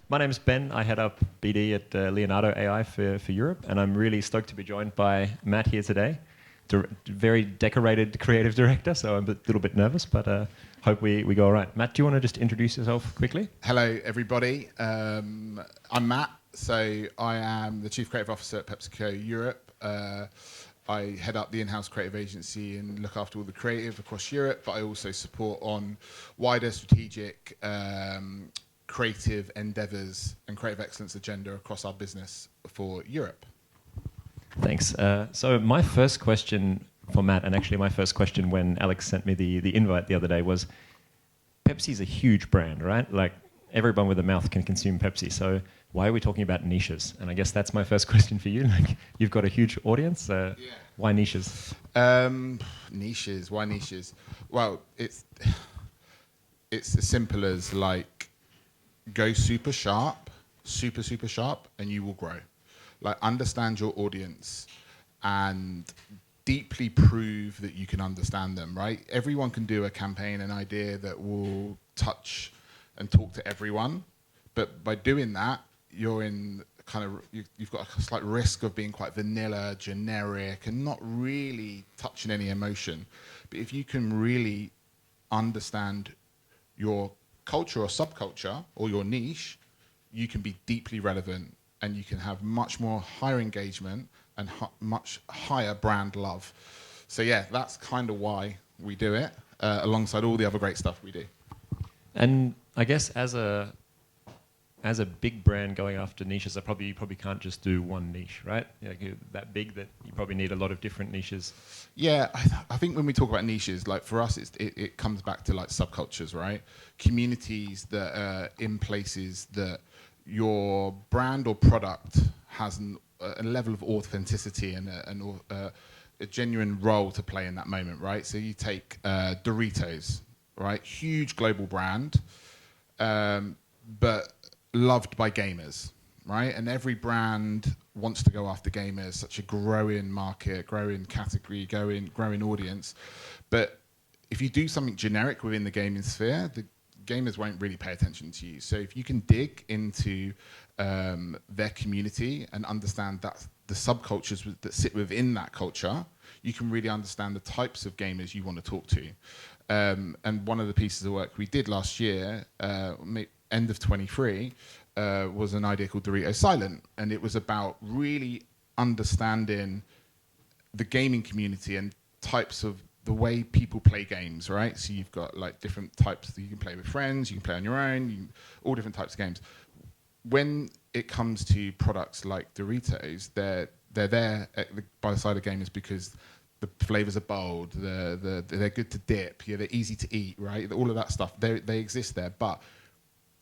My name's Ben. I head up BD at Leonardo.AI for Europe, and I'm really stoked to be joined by Matt here today. Very decorated creative director, so I'm a little bit nervous, but hope we go all right. Matt, do you want to just introduce yourself quickly? Hello, everybody. I'm Matt. So I am the Chief Creative Officer at PepsiCo Europe. I head up the in-house creative agency and look after all the creative across Europe, but I also support on wider strategic creative endeavors and creative excellence agenda across our business for Europe. Thanks. So my first question for Matt, and actually my first question when Alex sent me the invite the other day was, Pepsi's a huge brand, right? Like everyone with a mouth can consume Pepsi. So why are we talking about niches? And I guess that's my first question for you. Like, you've got a huge audience. Why niches? Niches. Why niches? Well, it's as simple as like go super sharp, super sharp, and you will grow. Like understand your audience and deeply prove that you can understand them, right? Everyone can do a campaign, an idea that will touch and talk to everyone. But by doing that, you're in kind of, you've got a slight risk of being quite vanilla, generic, and not really touching any emotion. But if you can really understand your culture or subculture or your niche, you can be deeply relevant and you can have much more higher engagement and much higher brand love. So yeah, that's kind of why we do it, alongside all the other great stuff we do. And I guess as a big brand going after niches, you probably can't just do one niche, right? Like you're that big that you probably need a lot of different niches. Yeah, I think when we talk about niches, like for us, it comes back to like subcultures, right? Communities that are in places that your brand or product has a level of authenticity and a genuine role to play in that moment, right? So you take Doritos, right? Huge global brand, but loved by gamers, right? And every brand wants to go after gamers, such a growing market, growing category, growing audience. But if you do something generic within the gaming sphere, the gamers won't really pay attention to you. So if you can dig into their community and understand that the subcultures that sit within that culture, you can really understand the types of gamers you want to talk to. And one of the pieces of work we did last year, end of 23, was an idea called Doritos Silent. And it was about really understanding the gaming community and types of the way people play games, right? So you've got like different types that you can play with friends, you can play on your own, all different types of games. When it comes to products like Doritos, they're there by the side of gamers because the flavors are bold, they're good to dip, they're easy to eat, right? All of that stuff, they exist there. But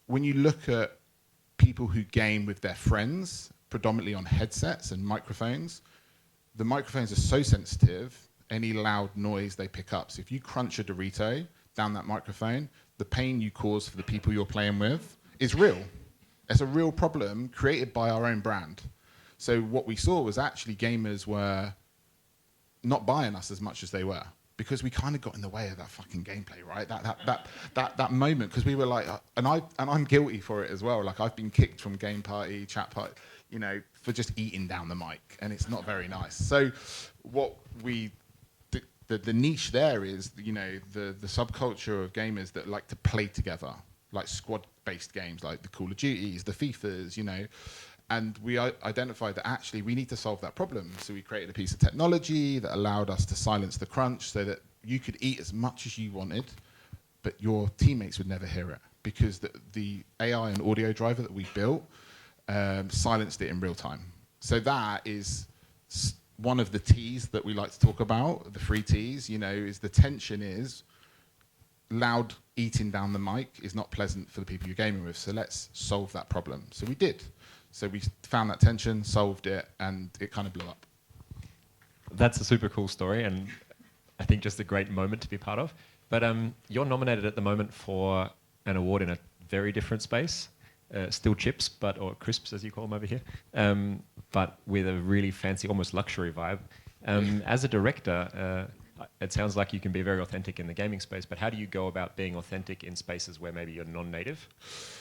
when you look at people who game with their friends, predominantly on headsets and microphones, the microphones are so sensitive, any loud noise they pick up. So if you crunch a Dorito down that microphone, the pain you cause for the people you're playing with is real. It's a real problem created by our own brand. So what we saw was actually gamers were not buying us as much as they were because we kind of got in the way of that fucking gameplay, right? That moment, because we were like, and I'm guilty for it as well. Like I've been kicked from game party, chat party, for just eating down the mic, and it's not very nice. So what the niche there is, the subculture of gamers that like to play together, like squad-based games, like the Call of Duties, the FIFAs, and we identified that actually we need to solve that problem. So we created a piece of technology that allowed us to silence the crunch so that you could eat as much as you wanted, but your teammates would never hear it because the AI and audio driver that we built silenced it in real time. So that is one of the T's that we like to talk about, the 3 T's, is the tension is loud eating down the mic is not pleasant for the people you're gaming with. So let's solve that problem. So we did. So we found that tension, solved it, and it kind of blew up. That's a super cool story, and I think just a great moment to be part of. But you're nominated at the moment for an award in a very different space. Still chips, or crisps as you call them over here, but with a really fancy, almost luxury vibe. As a director, it sounds like you can be very authentic in the gaming space, but how do you go about being authentic in spaces where maybe you're non-native?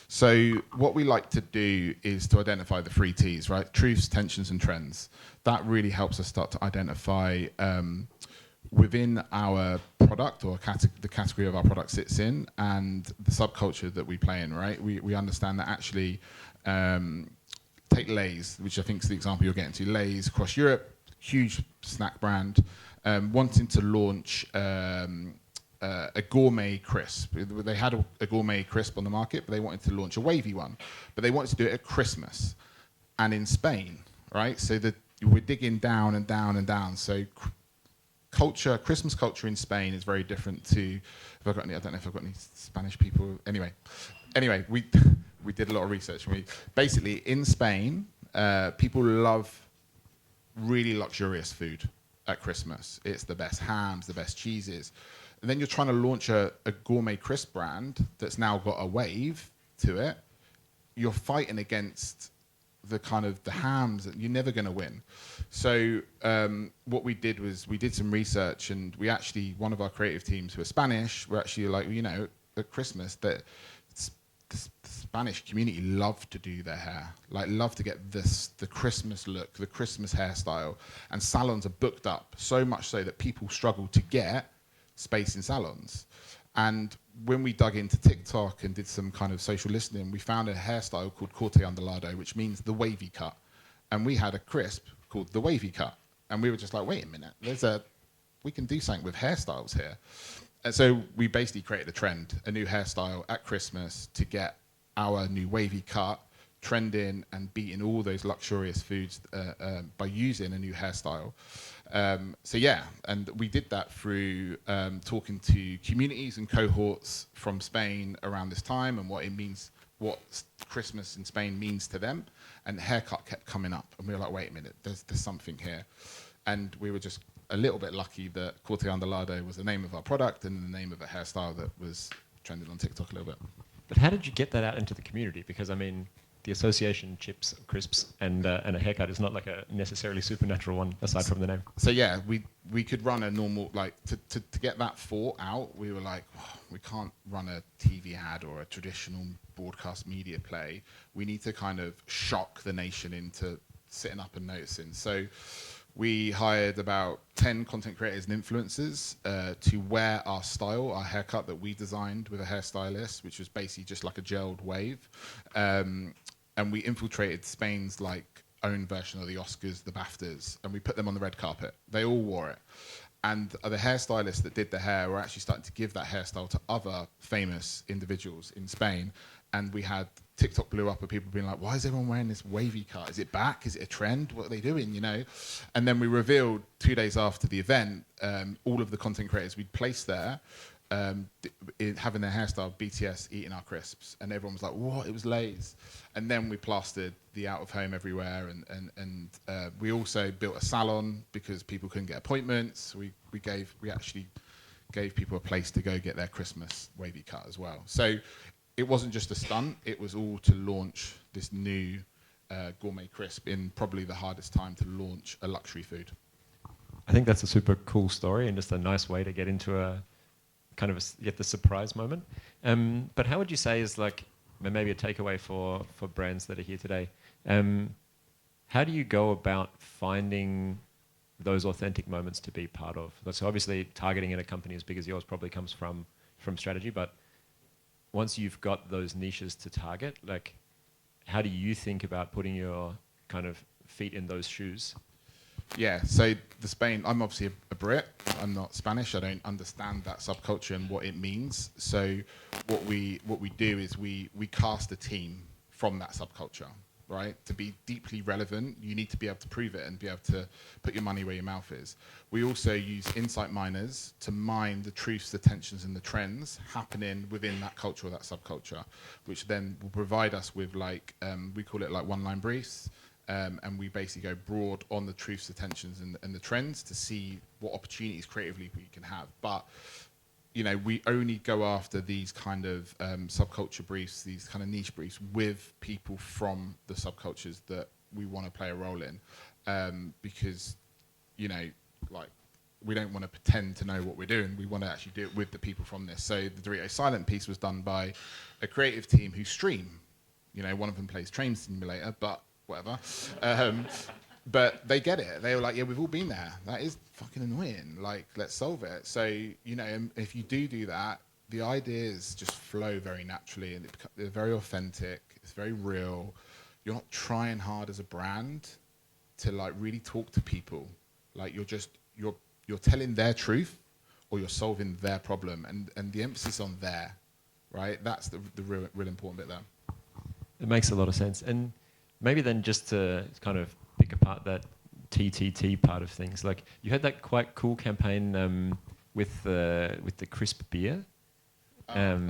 So what we like to do is to identify the three T's, right? Truths, tensions, and trends. That really helps us start to identify within our product or the category of our product sits in and the subculture that we play in, right? We understand that actually, take Lay's, which I think is the example you're getting to. Lay's across Europe, huge snack brand, wanting to launch a gourmet crisp. They had a gourmet crisp on the market, but they wanted to launch a wavy one. But they wanted to do it at Christmas and in Spain, right? So that we're digging down and down and down. So Christmas culture in Spain is very different to. I don't know if I've got any Spanish people. Anyway, we did a lot of research. Basically in Spain, people love really luxurious food at Christmas. It's the best hams, the best cheeses. And then you're trying to launch a gourmet crisp brand that's now got a wave to it. You're fighting against the kind of the hams that you're never going to win. So what we did was we did some research, and we actually, one of our creative teams who are Spanish, were actually like, you know, at Christmas, that the Spanish community love to do their hair, like love to get the Christmas look, the Christmas hairstyle, and salons are booked up so much so that people struggle to get space in salons. And when we dug into TikTok and did some kind of social listening, we found a hairstyle called corte ondulado, which means the wavy cut. And we had a crisp called the wavy cut. And we were just like, wait a minute, we can do something with hairstyles here. And so we basically created a trend, a new hairstyle at Christmas to get our new wavy cut trending and beating all those luxurious foods by using a new hairstyle. So yeah, and we did that through talking to communities and cohorts from Spain around this time and what it means, what Christmas in Spain means to them. And the haircut kept coming up, and we were like, wait a minute, there's something here. And we were just a little bit lucky that Corte Ondulado was the name of our product and the name of a hairstyle that was trending on TikTok a little bit. But how did you get that out into the community? Because I mean, the association chips, crisps, and a haircut is not like a necessarily supernatural one aside from the name. So yeah, we could run a normal, like to get that thought out, we were like, oh, we can't run a TV ad or a traditional broadcast media play. We need to kind of shock the nation into sitting up and noticing. So we hired about 10 content creators and influencers to wear our style, our haircut that we designed with a hairstylist, which was basically just like a gelled wave. And we infiltrated Spain's like own version of the Oscars, the BAFTAs, and we put them on the red carpet. They all wore it. And the hairstylists that did the hair were actually starting to give that hairstyle to other famous individuals in Spain. And we had TikTok blew up with people being like, why is everyone wearing this wavy cut? Is it back? Is it a trend? What are they doing, you know? And then we revealed 2 days after the event, all of the content creators we'd placed there having their hairstyle BTS eating our crisps. And everyone was like, what? It was Lay's. And then we plastered the out of home everywhere. And we also built a salon because people couldn't get appointments. We actually gave people a place to go get their Christmas wavy cut as well. So it wasn't just a stunt, it was all to launch this new gourmet crisp in probably the hardest time to launch a luxury food. I think that's a super cool story and just a nice way to get into a kind of get the surprise moment. But how would you say is like maybe a takeaway for brands that are here today? How do you go about finding those authentic moments to be part of? So obviously targeting at a company as big as yours probably comes from strategy, but once you've got those niches to target, like how do you think about putting your kind of feet in those shoes? Yeah, so I'm obviously a Brit. I'm not Spanish. I don't understand that subculture and what it means. So what we do is we cast a team from that subculture, right? To be deeply relevant, you need to be able to prove it and be able to put your money where your mouth is. We also use insight miners to mine the truths, the tensions, and the trends happening within that culture or that subculture, which then will provide us with like, we call it like one-line briefs. And we basically go broad on the truths, the tensions, and the trends to see what opportunities creatively we can have. But you know, we only go after these kind of subculture briefs, these kind of niche briefs with people from the subcultures that we want to play a role in, because you know, like we don't want to pretend to know what we're doing. We want to actually do it with the people from this. So the Dorito Silent piece was done by a creative team who stream. One of them plays Train Simulator, but whatever. But they get it. They were like, yeah, we've all been there. That is fucking annoying. Like, let's solve it. So, if you do that, the ideas just flow very naturally, and they're very authentic. It's very real. You're not trying hard as a brand to like really talk to people. Like you're telling their truth, or you're solving their problem, and the emphasis on there, right? That's the real important bit there. It makes a lot of sense. And maybe then just to kind of pick apart that TTT part of things, like you had that quite cool campaign with the crisp beer. Yeah. Do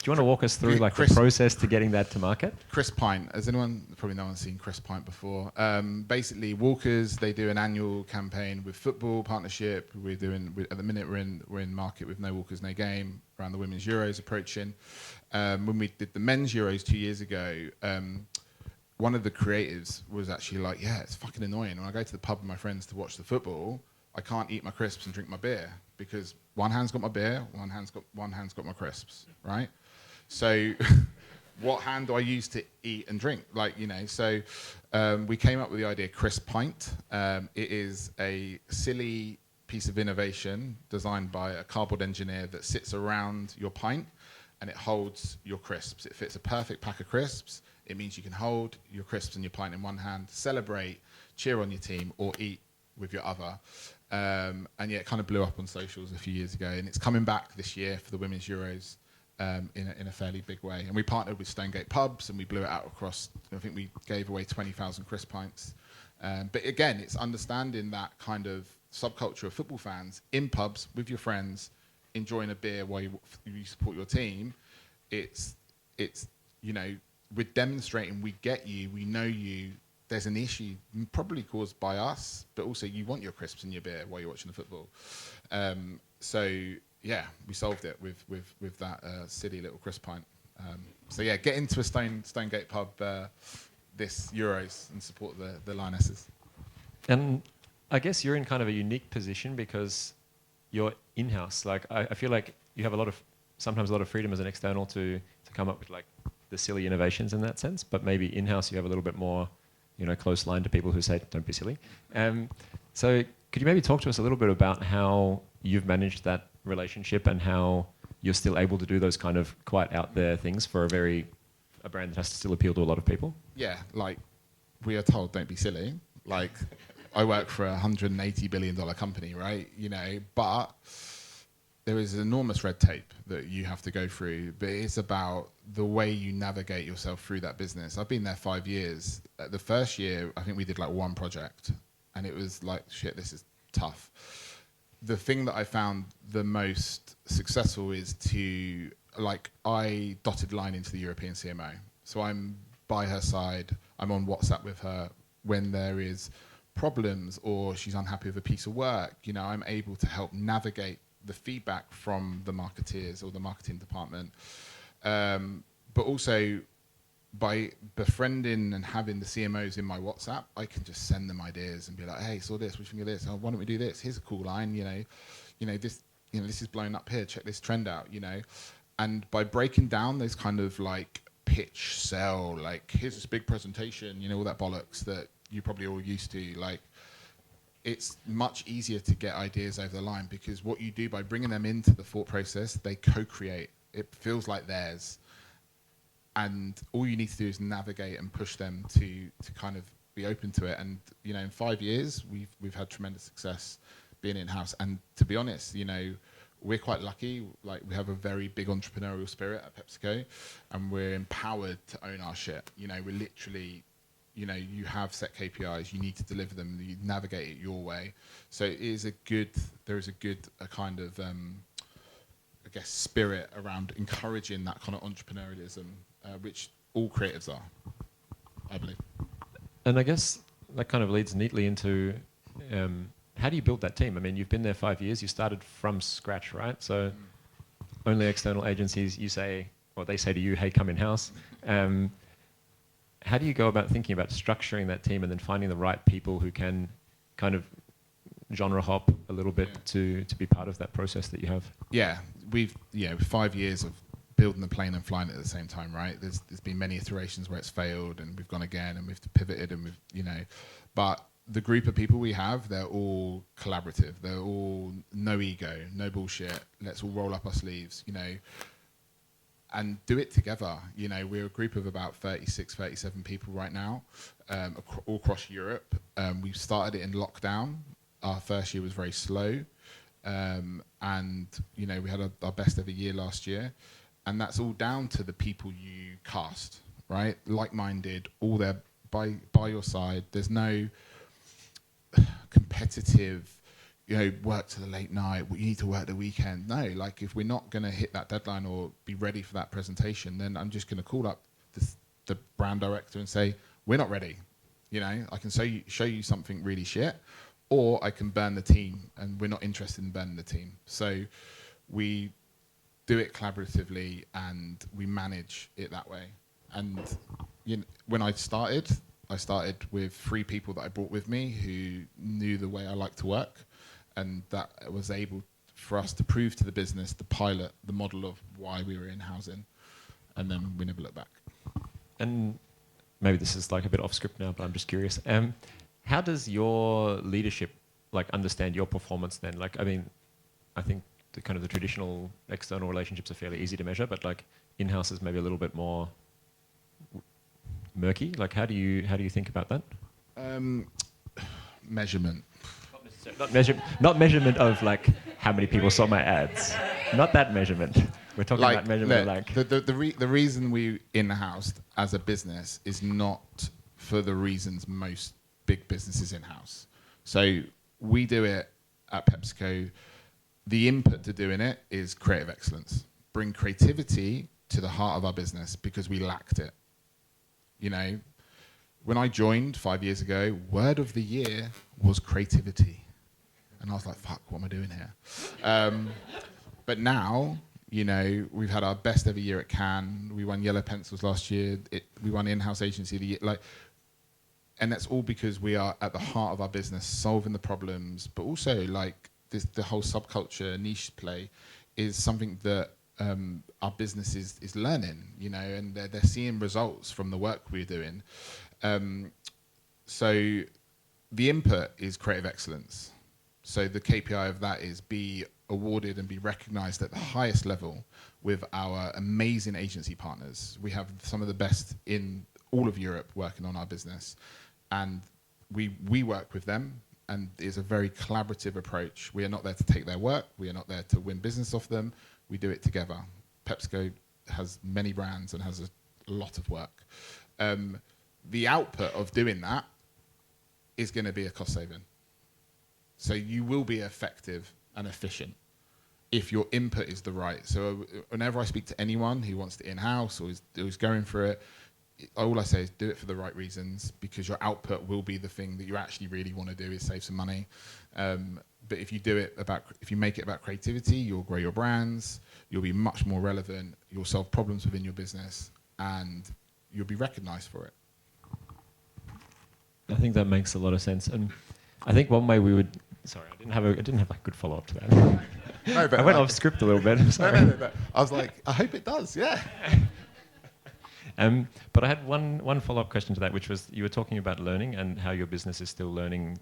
you want to walk us through like the process to getting that to market? Crisp Pint. Probably no one's seen Crisp Pint before. Basically, Walkers, they do an annual campaign with football partnership. At the minute we're in market with No Walkers, No Game around the Women's Euros approaching. When we did the Men's Euros 2 years ago, one of the creatives was actually like, yeah, it's fucking annoying. When I go to the pub with my friends to watch the football, I can't eat my crisps and drink my beer because one hand's got my beer, one hand's got my crisps, right? So what hand do I use to eat and drink? So we came up with the idea Crisp Pint. It is a silly piece of innovation designed by a cardboard engineer that sits around your pint and it holds your crisps. It fits a perfect pack of crisps. It means you can hold your crisps and your pint in one hand, celebrate, cheer on your team, or eat with your other. And yeah, it kind of blew up on socials a few years ago, and it's coming back this year for the Women's Euros in a fairly big way. And we partnered with Stonegate Pubs, and we blew it out across. I think we gave away 20,000 crisp pints. But again, it's understanding that kind of subculture of football fans in pubs with your friends, enjoying a beer while you support your team. It's we're demonstrating we get you, we know you. There's an issue probably caused by us, but also you want your crisps and your beer while you're watching the football. So yeah, we solved it with that silly little crisp pint. So yeah, get into a Stonegate pub this Euros and support the Lionesses. And I guess you're in kind of a unique position because you're in-house. Like I feel like you have sometimes a lot of freedom as an external to come up with like the silly innovations in that sense, but maybe in-house you have a little bit more close line to people who say, don't be silly. So could you maybe talk to us a little bit about how you've managed that relationship and how you're still able to do those kind of quite out there things for a brand that has to still appeal to a lot of people? Yeah, like we are told, don't be silly. Like I work for a $180 billion company, right? But there is enormous red tape that you have to go through, but it's about the way you navigate yourself through that business. I've been there 5 years. The first year, I think we did like one project, and it was like, shit, this is tough. The thing that I found the most successful is I dotted line into the European CMO. So I'm by her side. I'm on WhatsApp with her when there is problems or she's unhappy with a piece of work. I'm able to help navigate the feedback from the marketeers or the marketing department. But also by befriending and having the CMOs in my WhatsApp, I can just send them ideas and be like, hey, saw this, what do you think of this? Oh, why don't we do this? Here's a cool line, this is blowing up here, check this trend out, And by breaking down those kind of like pitch, sell, like here's this big presentation, all that bollocks that you probably all used to, like, it's much easier to get ideas over the line because what you do by bringing them into the thought process, they co-create. It feels like theirs. And all you need to do is navigate and push them to kind of be open to it. And, in 5 years, we've had tremendous success being in-house. And to be honest, we're quite lucky. Like, we have a very big entrepreneurial spirit at PepsiCo, and we're empowered to own our shit. We're literally... you have set KPIs, you need to deliver them, you navigate it your way. So there is a good kind of, spirit around encouraging that kind of entrepreneurialism, which all creatives are, I believe. And I guess that kind of leads neatly into how do you build that team? I mean, you've been there 5 years, you started from scratch, right? So only external agencies, they say to you, hey, come in-house. How do you go about thinking about structuring that team and then finding the right people who can kind of genre hop a little bit to be part of that process that you have? Yeah, we've 5 years of building the plane and flying it at the same time, right? There's been many iterations where it's failed and we've gone again and we've pivoted and but the group of people we have, they're all collaborative. They're all no ego, no bullshit. Let's all roll up our sleeves, and do it together. We're a group of about 36, 37 people right now, all across Europe. We started it in lockdown. Our first year was very slow. And, we had our best ever year last year. And that's all down to the people you cast, right? Like-minded, all there by your side. There's no competitive, work to the late night, you need to work the weekend. No, like if we're not going to hit that deadline or be ready for that presentation, then I'm just going to call up the brand director and say, we're not ready. I can show you something really shit, or I can burn the team, and we're not interested in burning the team. So we do it collaboratively and we manage it that way. And when I started with 3 people that I brought with me who knew the way I like to work, and that was able for us to prove to the business, the pilot, the model of why we were in-housing, and then we never looked back. And maybe this is like a bit off script now, but I'm just curious. How does your leadership understand your performance then? I think the kind of the traditional external relationships are fairly easy to measure, but in-house is maybe a little bit more murky. How do you think about that? Measurement. Not measurement of how many people saw my ads. Not that measurement. We're talking about measurement the reason we in-housed as a business is not for the reasons most big businesses in-house. So we do it at PepsiCo. The input to doing it is creative excellence. Bring creativity to the heart of our business because we lacked it. When I joined 5 years ago, word of the year was creativity. And I was like, fuck, what am I doing here? But now, we've had our best ever year at Cannes. We won Yellow Pencils last year. We won In-House Agency of the Year. And that's all because we are at the heart of our business, solving the problems, but also the whole subculture niche play is something that our business is learning, and they're seeing results from the work we're doing. So the input is creative excellence. So the KPI of that is be awarded and be recognized at the highest level with our amazing agency partners. We have some of the best in all of Europe working on our business, and we work with them, and it's a very collaborative approach. We are not there to take their work. We are not there to win business off them. We do it together. PepsiCo has many brands and has a lot of work. The output of doing that is going to be a cost saving. So you will be effective and efficient if your input is the right. So whenever I speak to anyone who wants to in-house or is going for it, all I say is do it for the right reasons, because your output will be the thing that you actually really want to do is save some money. But if you make it about creativity, you'll grow your brands, you'll be much more relevant, you'll solve problems within your business, and you'll be recognized for it. I think that makes a lot of sense. And I think one way we would... Sorry, I didn't have a good follow-up to that. No, but I went off script a little bit. Sorry. No. I was like, I hope it does, yeah. But I had one follow-up question to that, which was you were talking about learning and how your business is still learning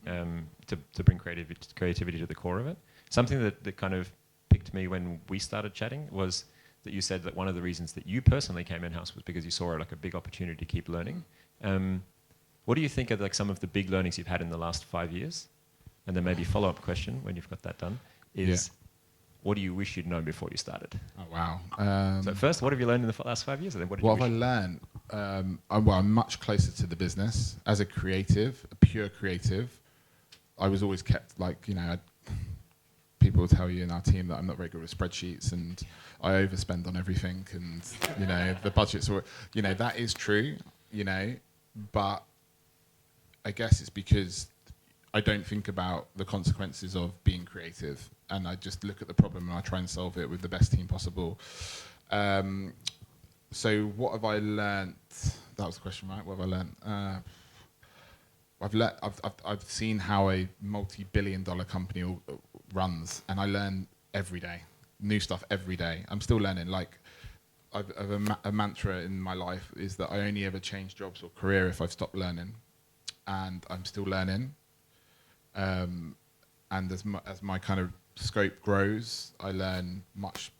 to bring creativity to the core of it. Something that kind of picked me when we started chatting was that you said that one of the reasons that you personally came in-house was because you saw a big opportunity to keep learning. What do you think are some of the big learnings you've had in the last 5 years? And then maybe a follow-up question when you've got that done is, what do you wish you'd known before you started? Oh, wow. So first, what have you learned in the last 5 years? And then what have I learned? I'm much closer to the business. As a creative, a pure creative, I was always kept people will tell you in our team that I'm not very good with spreadsheets and I overspend on everything, and the budgets are, that is true, but I guess it's because I don't think about the consequences of being creative, and I just look at the problem and I try and solve it with the best team possible. So what have I learnt? That was the question, right? What have I learnt? I've seen how a multi-billion-dollar company runs, and I learn every day, new stuff every day. I'm still learning. Like, I've a mantra in my life is that I only ever change jobs or career if I've stopped learning, and I'm still learning. And as my kind of scope grows, I learn much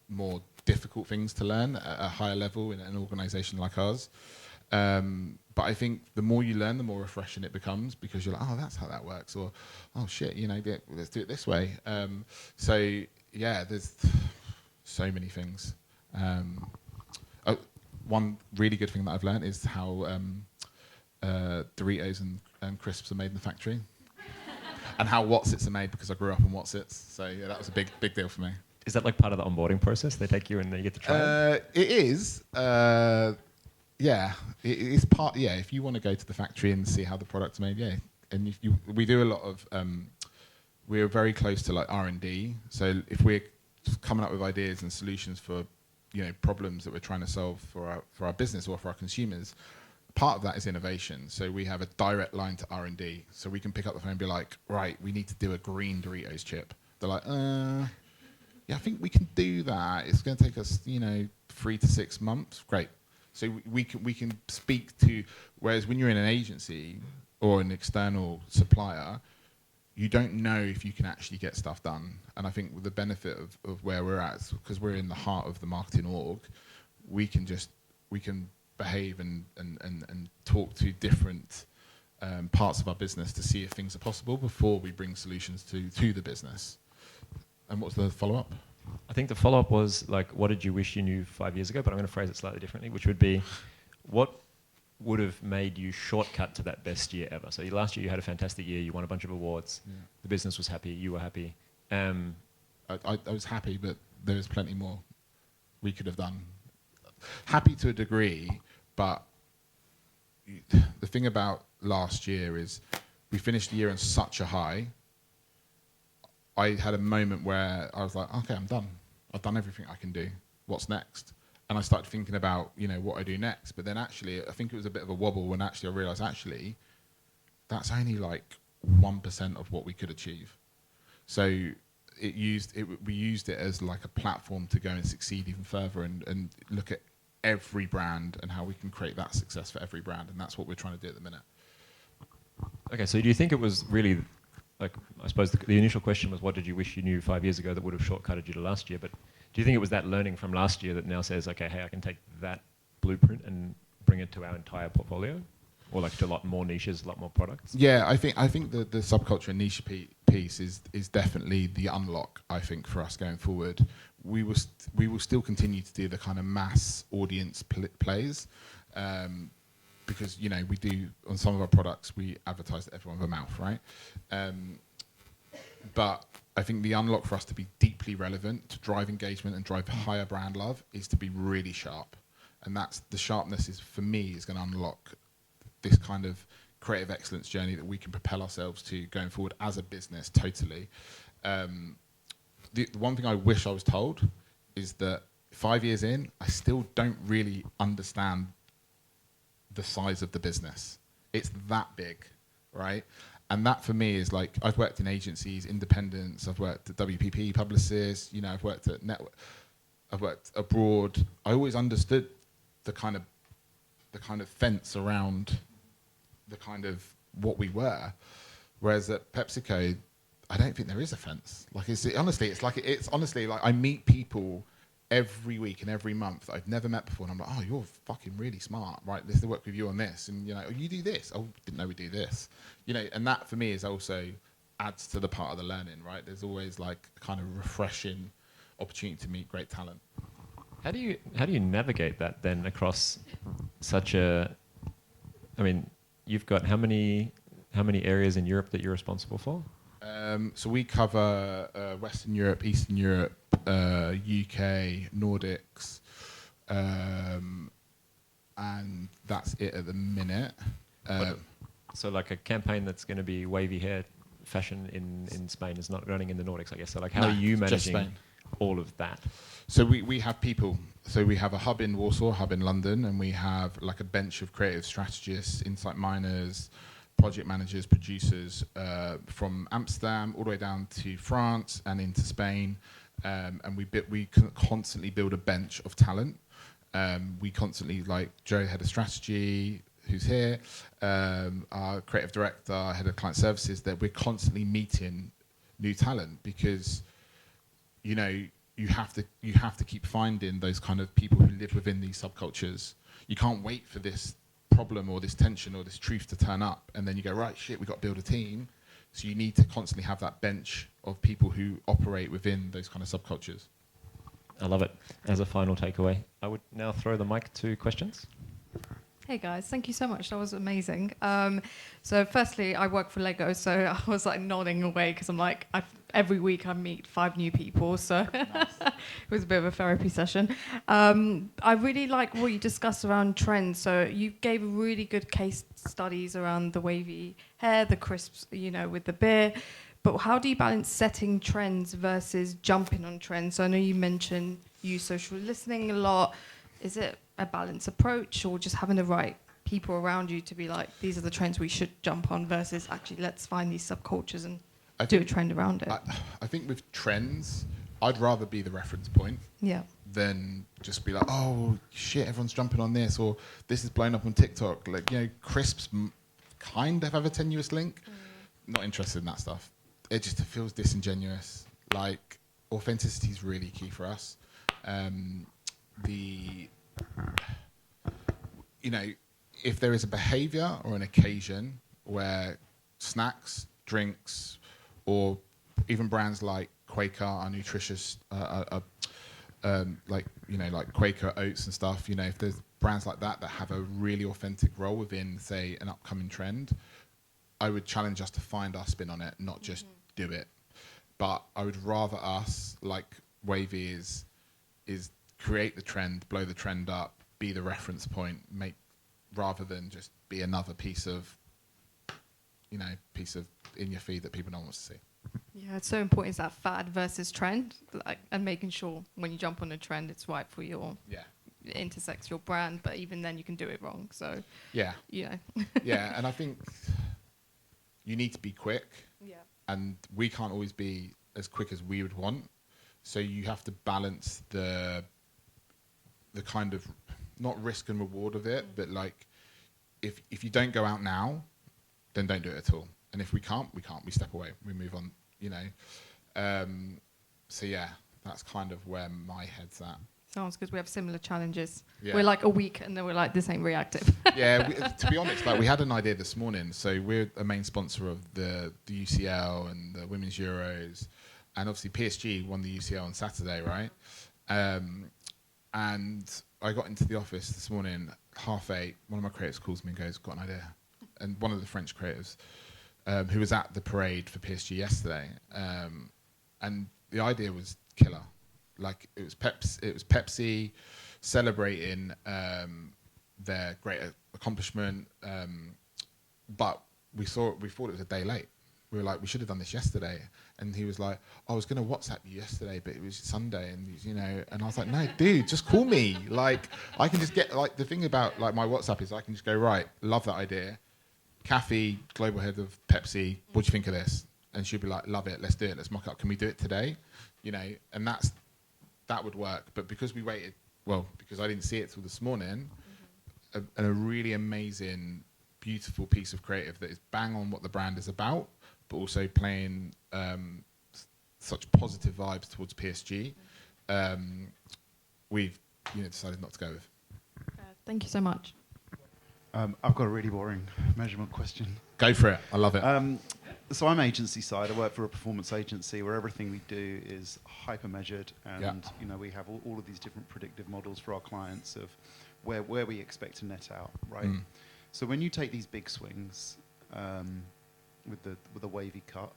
more difficult things to learn at a higher level in an organisation like ours. But I think the more you learn, the more refreshing it becomes, because you're like, oh, that's how that works, or oh shit, let's do it this way. So yeah, there's so many things. One really good thing that I've learned is how Doritos and crisps are made in the factory, and how Wotsits are made, because I grew up on Wotsits. So yeah, that was a big deal for me. Is that like part of the onboarding process? They take you and then you get to try it? It is. Yeah, it's part. Yeah, if you want to go to the factory and see how the product's made, yeah. And we do a lot of. We're very close to like R&D. So if we're coming up with ideas and solutions for, problems that we're trying to solve for our business or for our consumers, part of that is innovation. So we have a direct line to R&D. So we can pick up the phone and be like, right, we need to do a green Doritos chip. They're like, yeah, I think we can do that. It's going to take us, 3 to 6 months. Great. So we can speak to, whereas when you're in an agency or an external supplier, you don't know if you can actually get stuff done. And I think with the benefit of where we're at, because we're in the heart of the marketing org, we can behave and talk to different parts of our business to see if things are possible before we bring solutions to the business. And what's the follow-up? I think the follow-up was like, what did you wish you knew 5 years ago? But I'm going to phrase it slightly differently, which would be, what would have made you shortcut to that best year ever? So last year you had a fantastic year, you won a bunch of awards, the business was happy, you were happy. I was happy, but there is plenty more we could have done. Happy to a degree, but the thing about last year is we finished the year on such a high. I had a moment where I was like, okay, I'm done. I've done everything I can do. What's next? And I started thinking about, what I do next. But then actually, I think it was a bit of a wobble when actually I realised, that's only like 1% of what we could achieve. So we used it as like a platform to go and succeed even further and look at every brand and how we can create that success for every brand. And that's what we're trying to do at the minute. Okay, so do you think it was really, like, I suppose the initial question was, what did you wish you knew 5 years ago that would have shortcutted you to last year? But do you think it was that learning from last year that now says, okay, hey, I can take that blueprint and bring it to our entire portfolio? Or like to a lot more niches, a lot more products? Yeah, I think the subculture and niche piece is definitely the unlock, I think, for us going forward. We will still continue to do the kind of mass audience plays, because we do, on some of our products, we advertise to everyone with a mouth, right? But I think the unlock for us to be deeply relevant, to drive engagement and drive higher brand love, is to be really sharp. And that's the sharpness for me is going to unlock this kind of creative excellence journey that we can propel ourselves to going forward as a business, totally. The one thing I wish I was told is that 5 years in, I still don't really understand the size of the business. It's that big, right? And that for me is like, I've worked in agencies, independents, I've worked at WPP, publicists, I've worked at network, I've worked abroad. I always understood the kind of fence around the kind of what we were. Whereas at PepsiCo, I don't think there is a fence. Like it's honestly like I meet people every week and every month that I've never met before, and I'm like, oh, you're fucking really smart, right? Let's work with you on this, and oh, you do this. Oh, didn't know we do this, and that for me is also adds to the part of the learning, right? There's always like a kind of refreshing opportunity to meet great talent. How do you navigate that then across such a? I mean, you've got how many areas in Europe that you're responsible for? So we cover Western Europe, Eastern Europe, UK, Nordics, and that's it at the minute. So like a campaign that's going to be wavy hair fashion in Spain is not running in the Nordics, I guess. So like how are you managing all of that? So we have people. So we have a hub in Warsaw, a hub in London, and we have like a bench of creative strategists, insight miners, project managers, producers from Amsterdam all the way down to France and into Spain. And we constantly build a bench of talent. We constantly, like Joe, head of strategy, who's here, our creative director, head of client services, that we're constantly meeting new talent, because you have to keep finding those kind of people who live within these subcultures. You can't wait for this problem or this tension or this truth to turn up and then you go, right, shit, we've got to build a team. So you need to constantly have that bench of people who operate within those kind of subcultures. I love it. As a final takeaway, I would now throw the mic to questions. Hey guys, thank you so much. That was amazing. So firstly, I work for Lego, so I was like nodding away because I'm like, every week I meet 5 new people, so Nice. it was a bit of a therapy session. I really like what you discussed around trends. So you gave really good case studies around the wavy hair, the crisps, with the beer. But how do you balance setting trends versus jumping on trends? So I know you mentioned use social listening a lot. Is it a balanced approach, or just having the right people around you to be like, these are the trends we should jump on, versus actually let's find these subcultures and do a trend around it? I think with trends, I'd rather be the reference point than just be like, oh shit, everyone's jumping on this, or this is blown up on TikTok. Like, crisps kind of have a tenuous link. Not interested in that stuff. It just feels disingenuous. Like, authenticity is really key for us. If there is a behavior or an occasion where snacks, drinks, or even brands like Quaker are nutritious, like Quaker oats and stuff, if there's brands like that have a really authentic role within, say, an upcoming trend, I would challenge us to find our spin on it, not just do it. But I would rather us, like Wavy is create the trend, blow the trend up, be the reference point, rather than just be another piece of in your feed that people don't want to see. Yeah, it's so important, is that fad versus trend, and making sure when you jump on a trend, it's right for your it intersects your brand, but even then you can do it wrong. So yeah, and I think you need to be quick, and we can't always be as quick as we would want. So you have to balance the kind of not risk and reward of it, but like if you don't go out now, then don't do it at all. And if we can't, we step away, we move on, so yeah, that's kind of where my head's at. Sounds good. We have similar challenges. Yeah. We're like a week and then we're like, this ain't reactive. To be honest, like we had an idea this morning. So we're a main sponsor of the UCL and the Women's Euros, and obviously PSG won the UCL on Saturday, right? And I got into the office this morning, 8:30. One of my creatives calls me and goes, got an idea. And one of the French creatives who was at the parade for PSG yesterday, and the idea was killer. Like it was Pepsi celebrating their great accomplishment, but we thought it was a day late. We were like, we should have done this yesterday. And he was like, I was going to WhatsApp you yesterday, but it was Sunday. And, and I was like, no, dude, just call me. Like, I can just get, like, the thing about, like, my WhatsApp is I can just go, right, love that idea. Kathy, global head of Pepsi, what do you think of this? And she'll be like, love it, let's do it, let's mock it up. Can we do it today? And that would work. But because we waited, because I didn't see it till this morning, a really amazing, beautiful piece of creative that is bang on what the brand is about, but also playing such positive vibes towards PSG, we've decided not to go with. Thank you so much. I've got a really boring measurement question. Go for it. I love it. So I'm agency side. I work for a performance agency where everything we do is hyper measured, and we have all of these different predictive models for our clients of where we expect to net out, right? So when you take these big swings with the wavy cut,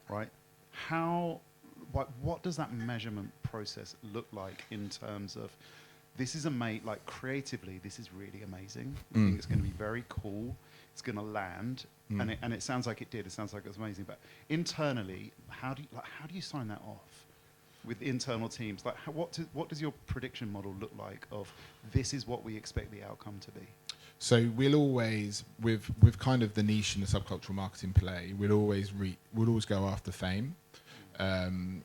right? What does that measurement process look like in terms of this is like creatively, this is really amazing. I think it's going to be very cool. It's going to land, and it sounds like it did. It sounds like it was amazing. But internally, how do you sign that off with internal teams? Like, what does your prediction model look like of this is what we expect the outcome to be? So we'll always, with kind of the niche and the subcultural marketing play, we'll always go after fame, and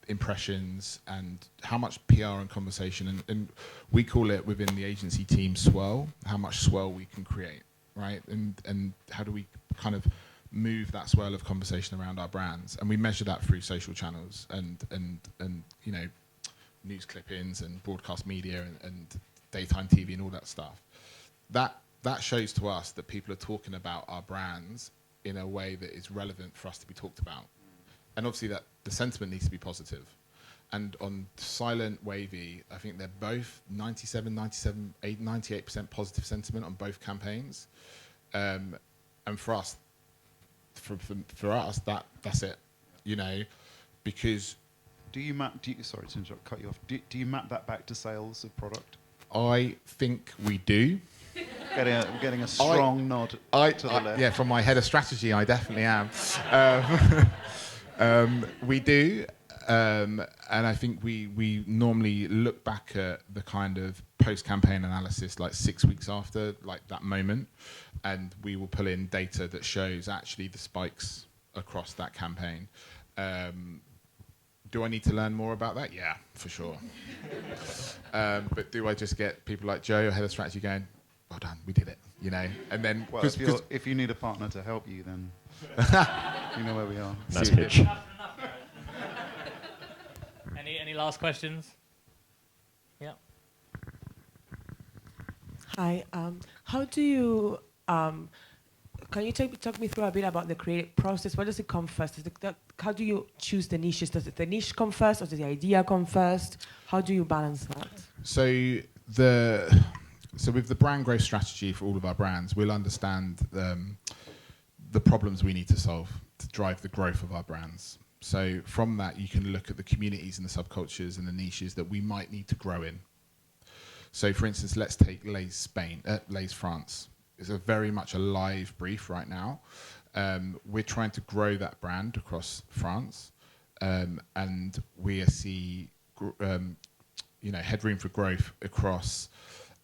impressions and how much PR and conversation, and we call it within the agency team swirl, how much swirl we can create, right? And how do we kind of move that swirl of conversation around our brands, and we measure that through social channels and news clippings and broadcast media and daytime TV and all that stuff. That shows to us that people are talking about our brands in a way that is relevant for us to be talked about. And obviously that the sentiment needs to be positive. And on Silent, Wavy, I think they're both 98% positive sentiment on both campaigns. And for us, that's it, because sorry to interrupt, cut you off. Do you map that back to sales of product? I think we do. Getting a strong nod to the left. Yeah, from my head of strategy, I definitely am. We do, and I think we normally look back at the kind of post-campaign analysis like 6 weeks after like that moment, and we will pull in data that shows actually the spikes across that campaign. Do I need to learn more about that? Yeah, for sure. But do I just get people like Joe, head of strategy, going, well done, we did it, And then, well, if you need a partner to help you, then you know where we are. Nice pitch. Any last questions? Yeah. Hi. How do you? Can you talk me through a bit about the creative process? What does it come first? How do you choose the niches? Does the niche come first, or does the idea come first? How do you balance that? So with the brand growth strategy for all of our brands, we'll understand the problems we need to solve to drive the growth of our brands. So from that, you can look at the communities and the subcultures and the niches that we might need to grow in. So for instance, let's take Lay's France. It's very much a live brief right now. We're trying to grow that brand across France, and we see headroom for growth across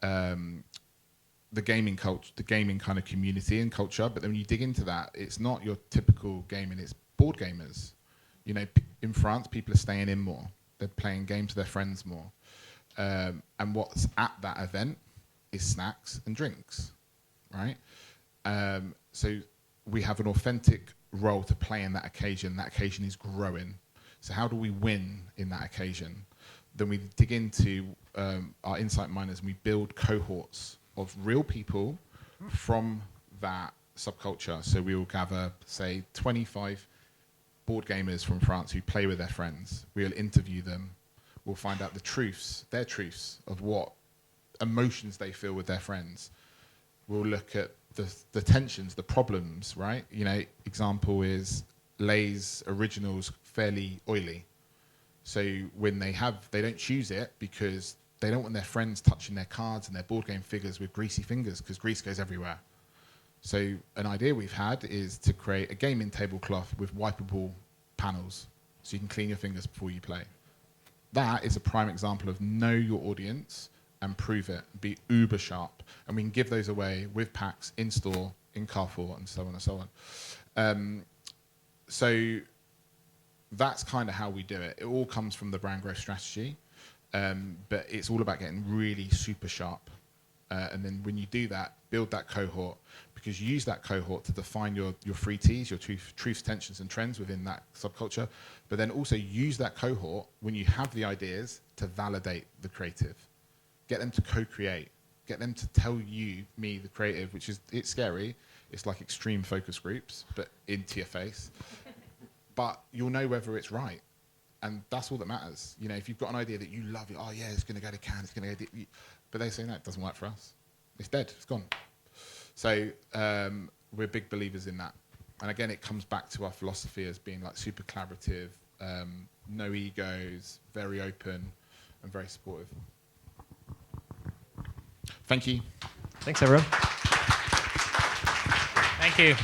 the gaming culture, the gaming kind of community and culture. But then when you dig into that, it's not your typical gaming; it's board gamers. In France, people are staying in more. They're playing games with their friends more, and what's at that event is snacks and drinks. Right, so we have an authentic role to play in that occasion. That occasion is growing. So how do we win in that occasion? Then we dig into our insight miners and we build cohorts of real people from that subculture. So we will gather, say, 25 board gamers from France who play with their friends. We'll interview them. We'll find out their truths of what emotions they feel with their friends. We'll look at the tensions, the problems, right? Example is Lay's Originals fairly oily. So when they don't choose it because they don't want their friends touching their cards and their board game figures with greasy fingers because grease goes everywhere. So an idea we've had is to create a gaming tablecloth with wipeable panels so you can clean your fingers before you play. That is a prime example of know your audience and prove it, be uber sharp. And we can give those away with packs in store, in Carrefour, and so on and so on. So that's kind of how we do it. It all comes from the brand growth strategy, but it's all about getting really super sharp. And then when you do that, build that cohort, because you use that cohort to define your three T's, your truths, tensions, and trends within that subculture. But then also use that cohort when you have the ideas to validate the creative. Get them to co-create. Get them to tell me, the creative, it's scary. It's like extreme focus groups, but into your face. But you'll know whether it's right. And that's all that matters. If you've got an idea that you love, oh yeah, it's going to go to Cannes, it's going to go but they say, no, it doesn't work for us. It's dead, it's gone. So we're big believers in that. And again, it comes back to our philosophy as being like super collaborative, no egos, very open, and very supportive. Thank you. Thanks, everyone. Thank you.